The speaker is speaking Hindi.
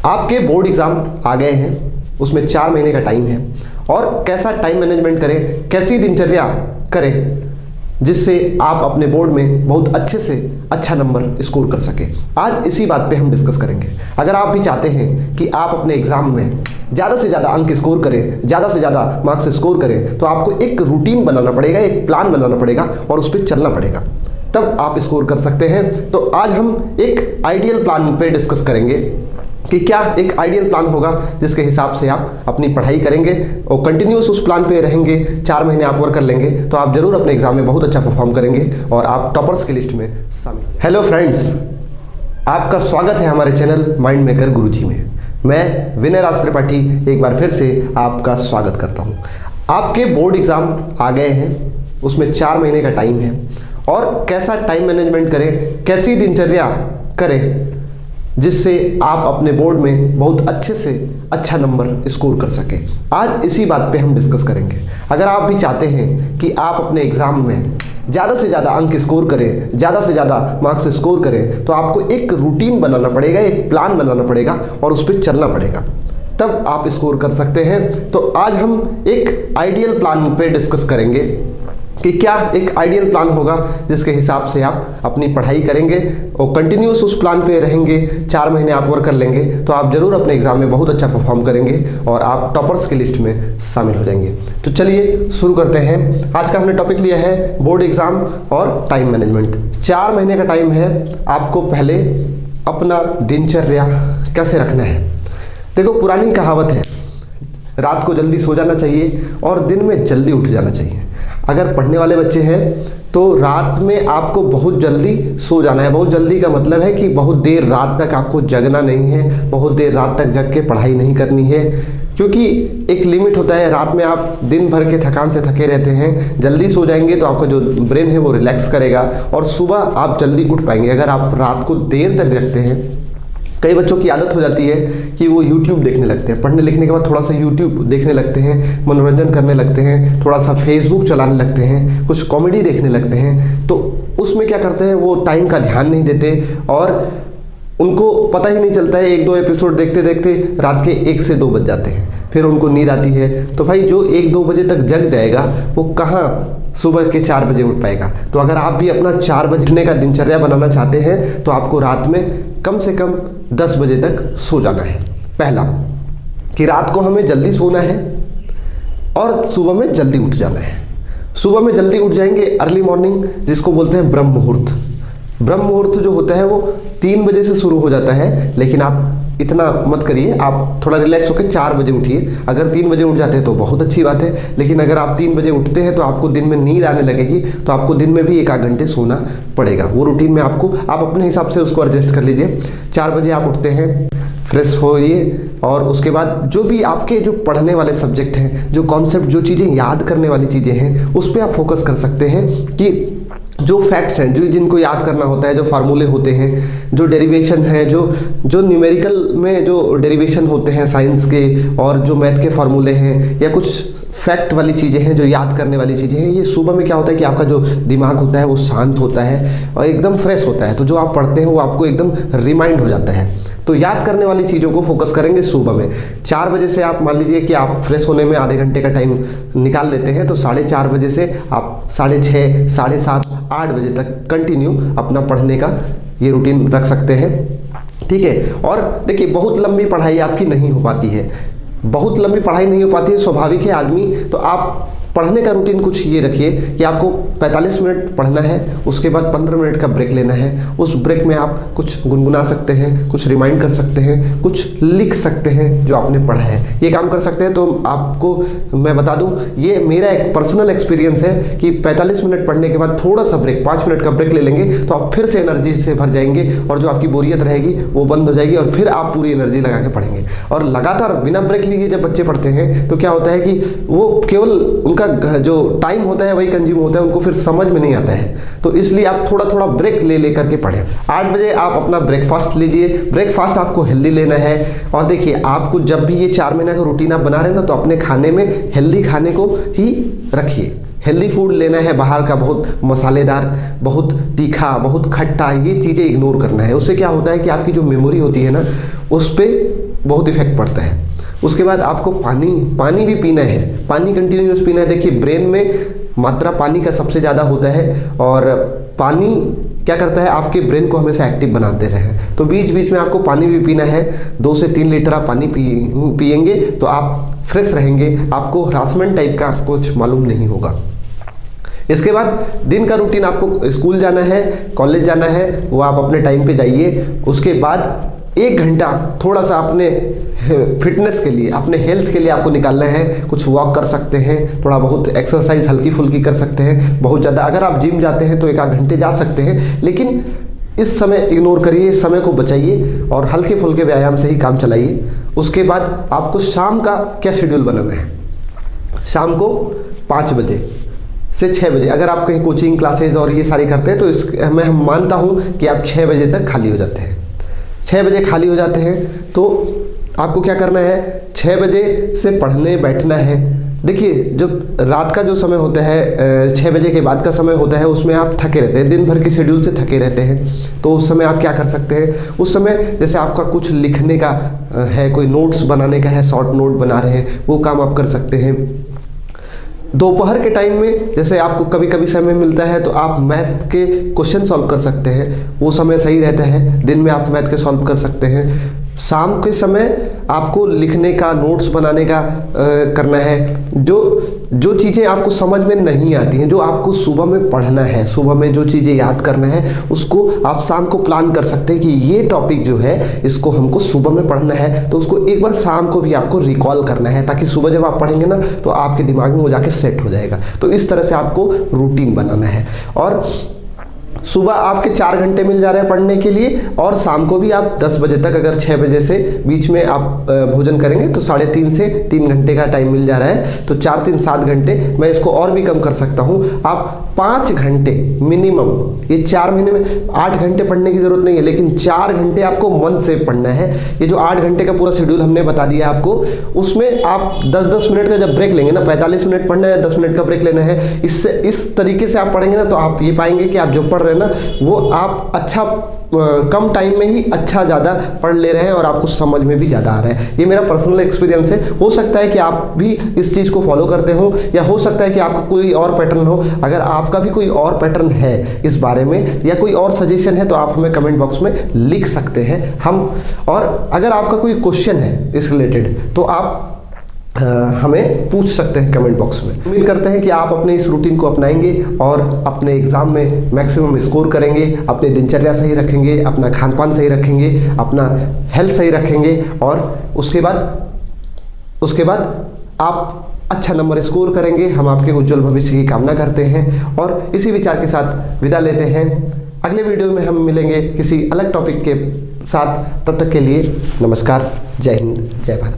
आपके बोर्ड एग्ज़ाम आ गए हैं, उसमें 4 महीने का टाइम है और कैसा टाइम मैनेजमेंट करें, कैसी दिनचर्या करें जिससे आप अपने बोर्ड में बहुत अच्छे से अच्छा नंबर स्कोर कर सकें। आज इसी बात पे हम डिस्कस करेंगे। अगर आप भी चाहते हैं कि आप अपने एग्ज़ाम में ज़्यादा से ज़्यादा अंक स्कोर करें, ज़्यादा से ज़्यादा मार्क्स स्कोर करें, तो आपको एक रूटीन बनाना पड़ेगा, एक प्लान बनाना पड़ेगा और उस पर चलना पड़ेगा, तब आप स्कोर कर सकते हैं। तो आज हम एक आइडियल प्लान पे डिस्कस करेंगे कि क्या एक आइडियल प्लान होगा जिसके हिसाब से आप अपनी पढ़ाई करेंगे और कंटिन्यूस उस प्लान पे रहेंगे, 4 महीने आप वर्क कर लेंगे तो आप जरूर अपने एग्जाम में बहुत अच्छा परफॉर्म करेंगे और आप टॉपर्स की लिस्ट में शामिल। हेलो फ्रेंड्स, आपका स्वागत है हमारे चैनल माइंड मेकर गुरुजी में। मैं विनय राज त्रिपाठी एक बार फिर से आपका स्वागत करता हूँ। आपके बोर्ड एग्ज़ाम आ गए हैं, उसमें 4 महीने का टाइम है और कैसा टाइम मैनेजमेंट करें, कैसी दिनचर्या करें जिससे आप अपने बोर्ड में बहुत अच्छे से अच्छा नंबर स्कोर कर सकें। आज इसी बात पे हम डिस्कस करेंगे। अगर आप भी चाहते हैं कि आप अपने एग्ज़ाम में ज़्यादा से ज़्यादा अंक स्कोर करें, ज़्यादा से ज़्यादा मार्क्स स्कोर करें, तो आपको एक रूटीन बनाना पड़ेगा, एक प्लान बनाना पड़ेगा और उस पर चलना पड़ेगा, तब आप स्कोर कर सकते हैं। तो आज हम एक आइडियल प्लान पे डिस्कस करेंगे कि क्या एक आइडियल प्लान होगा जिसके हिसाब से आप अपनी पढ़ाई करेंगे और कंटिन्यूस उस प्लान पे रहेंगे, 4 महीने आप वर्क कर लेंगे तो आप जरूर अपने एग्जाम में बहुत अच्छा परफॉर्म करेंगे और आप टॉपर्स की लिस्ट में शामिल हो जाएंगे। तो चलिए शुरू करते हैं। आज का हमने टॉपिक लिया है बोर्ड एग्जाम और टाइम मैनेजमेंट। 4 महीने का टाइम है, आपको पहले अपना दिनचर्या कैसे रखना है। देखो, पुरानी कहावत है, रात को जल्दी सो जाना चाहिए और दिन में जल्दी उठ जाना चाहिए। अगर पढ़ने वाले बच्चे हैं तो रात में आपको बहुत जल्दी सो जाना है। बहुत जल्दी का मतलब है कि बहुत देर रात तक आपको जगना नहीं है, बहुत देर रात तक जग के पढ़ाई नहीं करनी है, क्योंकि एक लिमिट होता है। रात में आप दिन भर के थकान से थके रहते हैं, जल्दी सो जाएंगे तो आपका जो ब्रेन है वो रिलैक्स करेगा और सुबह आप जल्दी उठ पाएंगे। अगर आप रात को देर तक जगते हैं, कई बच्चों की आदत हो जाती है कि वो YouTube देखने लगते हैं, पढ़ने लिखने के बाद थोड़ा सा YouTube देखने लगते हैं, मनोरंजन करने लगते हैं, थोड़ा सा Facebook चलाने लगते हैं, कुछ कॉमेडी देखने लगते हैं। तो उसमें क्या करते हैं, वो टाइम का ध्यान नहीं देते और उनको पता ही नहीं चलता है। 1-2 एपिसोड देखते देखते रात के 1 से 2 बज जाते हैं, फिर उनको नींद आती है। तो भाई जो 1-2 बजे तक जग जाएगा वो कहाँ सुबह के 4 बजे उठ पाएगा। तो अगर आप भी अपना 4 बजे उठने का दिनचर्या बनाना चाहते हैं तो आपको रात में कम से कम 10 बजे तक सो जाना है। पहला कि रात को हमें जल्दी सोना है और सुबह में जल्दी उठ जाना है। सुबह में जल्दी उठ जाएंगे, अर्ली मॉर्निंग जिसको बोलते हैं ब्रह्म मुहूर्त। ब्रह्म मुहूर्त जो होता है वो 3 बजे से शुरू हो जाता है, लेकिन आप इतना मत करिए, आप थोड़ा रिलैक्स होकर 4 बजे उठिए। अगर 3 बजे उठ जाते हैं तो बहुत अच्छी बात है, लेकिन अगर आप 3 बजे उठते हैं तो आपको दिन में नींद आने लगेगी, तो आपको दिन में भी 1 आध घंटे सोना पड़ेगा। वो रूटीन में आपको आप अपने हिसाब से उसको एडजस्ट कर लीजिए। 4 बजे आप उठते हैं, फ्रेश होइए और उसके बाद जो भी आपके जो पढ़ने वाले सब्जेक्ट हैं, जो कॉन्सेप्ट, जो चीज़ें याद करने वाली चीज़ें हैं, उस पर आप फोकस कर सकते हैं कि जो फैक्ट्स हैं, जो जिनको याद करना होता है, जो फार्मूले होते हैं, जो डेरिवेशन है, जो न्यूमेरिकल में जो डेरिवेशन होते हैं साइंस के, और जो मैथ के फार्मूले हैं, या कुछ फैक्ट वाली चीज़ें हैं, जो याद करने वाली चीज़ें हैं, ये सुबह में क्या होता है कि आपका जो दिमाग होता है वो शांत होता है और एकदम फ्रेश होता है। तो जो आप पढ़ते हैं वो आपको एकदम रिमाइंड हो जाता है। तो याद करने वाली चीज़ों को फोकस करेंगे सुबह में। 4 बजे से आप मान लीजिए कि आप फ्रेश होने में आधे घंटे का टाइम निकाल लेते हैं, तो 4:30 बजे से आप 6:30, 7:30, 8 बजे तक कंटिन्यू अपना पढ़ने का ये रूटीन रख सकते हैं। ठीक है। और देखिए, बहुत लंबी पढ़ाई आपकी नहीं हो पाती है, बहुत लंबी पढ़ाई नहीं हो पाती है, स्वाभाविक है आदमी। तो आप पढ़ने का रूटीन कुछ ये रखिए कि आपको 45 मिनट पढ़ना है, उसके बाद 15 मिनट का ब्रेक लेना है। उस ब्रेक में आप कुछ गुनगुना सकते हैं, कुछ रिमाइंड कर सकते हैं, कुछ लिख सकते हैं जो आपने पढ़ा है, ये काम कर सकते हैं। तो आपको मैं बता दूं, ये मेरा एक पर्सनल एक्सपीरियंस है कि 45 मिनट पढ़ने के बाद थोड़ा सा ब्रेक, 5 मिनट का ब्रेक ले लेंगे तो आप फिर से एनर्जी से भर जाएंगे और जो आपकी बोरियत रहेगी वो बंद हो जाएगी और फिर आप पूरी एनर्जी लगा के पढ़ेंगे। और लगातार बिना ब्रेक लिए जब बच्चे पढ़ते हैं तो क्या होता है कि वो केवल उनका जो टाइम होता है वही कंज्यूम होता है, उनको फिर समझ में नहीं आता है। तो इसलिए आप थोड़ा थोड़ा ब्रेक ले करके पढ़ें। 8 बजे आप अपना ब्रेकफास्ट लीजिए। ब्रेकफास्ट आपको हेल्दी लेना है। और देखिए, आपको जब भी ये 4 महीने का रूटीन आप बना रहे हैं ना, तो अपने खाने में हेल्दी खाने को ही रखिए। हेल्दी फूड लेना है, बाहर का बहुत मसालेदार, बहुत तीखा, बहुत खट्टा, ये चीज़ें इग्नोर करना है। उससे क्या होता है कि आपकी जो मेमोरी होती है ना, उस पर बहुत इफेक्ट पड़ता है। उसके बाद आपको पानी भी पीना है, पानी कंटिन्यूस पीना है। देखिए ब्रेन में मात्रा पानी का सबसे ज़्यादा होता है और पानी क्या करता है, आपके ब्रेन को हमेशा एक्टिव बनाते रहे। तो बीच बीच में आपको पानी भी पीना है। 2 से 3 लीटर आप पानी पिएंगे तो आप फ्रेश रहेंगे, आपको हरासमेंट टाइप का कुछ मालूम नहीं होगा। इसके बाद दिन का रूटीन, आपको स्कूल जाना है, कॉलेज जाना है, वो आप अपने टाइम पे जाइए। उसके बाद 1 घंटा थोड़ा सा अपने फिटनेस के लिए, अपने हेल्थ के लिए आपको निकालना है। कुछ वॉक कर सकते हैं, थोड़ा बहुत एक्सरसाइज हल्की फुल्की कर सकते हैं। बहुत ज़्यादा अगर आप जिम जाते हैं तो 1 आध घंटे जा सकते हैं, लेकिन इस समय इग्नोर करिए, इस समय को बचाइए और हल्के फुल्के व्यायाम से ही काम चलाइए। उसके बाद आपको शाम का क्या शेड्यूल बनाना है, शाम को 5 बजे से 6 बजे, अगर आप कहीं कोचिंग क्लासेज और ये सारी करते हैं तो मैं मानता हूँ कि आप 6 बजे तक खाली हो जाते हैं। 6 बजे खाली हो जाते हैं तो आपको क्या करना है, 6 बजे से पढ़ने बैठना है। देखिए जब रात का जो समय होता है, 6 बजे के बाद का समय होता है, उसमें आप थके रहते हैं, दिन भर के शेड्यूल से थके रहते हैं। तो उस समय आप क्या कर सकते हैं, उस समय जैसे आपका कुछ लिखने का है, कोई नोट्स बनाने का है, शॉर्ट नोट बना रहे हैं, वो काम आप कर सकते हैं। दोपहर के टाइम में जैसे आपको कभी कभी समय मिलता है तो आप मैथ के क्वेश्चन सॉल्व कर सकते हैं, वो समय सही रहता है। दिन में आप मैथ के सॉल्व कर सकते हैं। शाम के समय आपको लिखने का, नोट्स बनाने का करना है। जो चीज़ें आपको समझ में नहीं आती हैं, जो आपको सुबह में पढ़ना है, सुबह में जो चीज़ें याद करना है, उसको आप शाम को प्लान कर सकते हैं कि ये टॉपिक जो है इसको हमको सुबह में पढ़ना है, तो उसको एक बार शाम को भी आपको रिकॉल करना है, ताकि सुबह जब आप पढ़ेंगे ना तो आपके दिमाग में वो जाके सेट हो जाएगा। तो इस तरह से आपको रूटीन बनाना है। और सुबह आपके 4 घंटे मिल जा रहे हैं पढ़ने के लिए, और शाम को भी आप 10 बजे तक, अगर 6 बजे से बीच में आप भोजन करेंगे तो 3.5 से 3 घंटे का टाइम मिल जा रहा है। तो 4 3 7 घंटे, मैं इसको और भी कम कर सकता हूँ। आप 5 घंटे मिनिमम, ये 4 महीने में 8 घंटे पढ़ने की ज़रूरत नहीं है, लेकिन 4 घंटे आपको मन से पढ़ना है। ये जो 8 घंटे का पूरा शेड्यूल हमने बता दिया आपको, उसमें आप 10-10 मिनट का जब ब्रेक लेंगे ना, 45 मिनट पढ़ना है, 10 मिनट का ब्रेक लेना है। इससे इस तरीके से आप पढ़ेंगे ना तो आप ये पाएंगे कि आप जो पढ़ रहे हैं ना वो आप अच्छा कम टाइम में ही अच्छा ज़्यादा पढ़ ले रहे हैं और आपको समझ में भी ज़्यादा आ रहा है। ये मेरा पर्सनल एक्सपीरियंस है। हो सकता है कि आप भी इस चीज़ को फॉलो करते हो, या हो सकता है कि आपका कोई और पैटर्न हो। अगर आपका भी कोई और पैटर्न है इस बारे में, या कोई और सजेशन है, तो आप हमें कमेंट बॉक्स में लिख सकते हैं हम। और अगर आपका कोई क्वेश्चन है इस रिलेटेड तो आप हमें पूछ सकते हैं कमेंट बॉक्स में। उम्मीद करते हैं कि आप अपने इस रूटीन को अपनाएंगे और अपने एग्ज़ाम में मैक्सिमम स्कोर करेंगे, अपने दिनचर्या सही रखेंगे, अपना खान पान सही रखेंगे, अपना हेल्थ सही रखेंगे, और उसके बाद आप अच्छा नंबर स्कोर करेंगे। हम आपके उज्जवल भविष्य की कामना करते हैं और इसी विचार के साथ विदा लेते हैं। अगले वीडियो में हम मिलेंगे किसी अलग टॉपिक के साथ। तब तक के लिए नमस्कार, जय हिंद, जय भारत।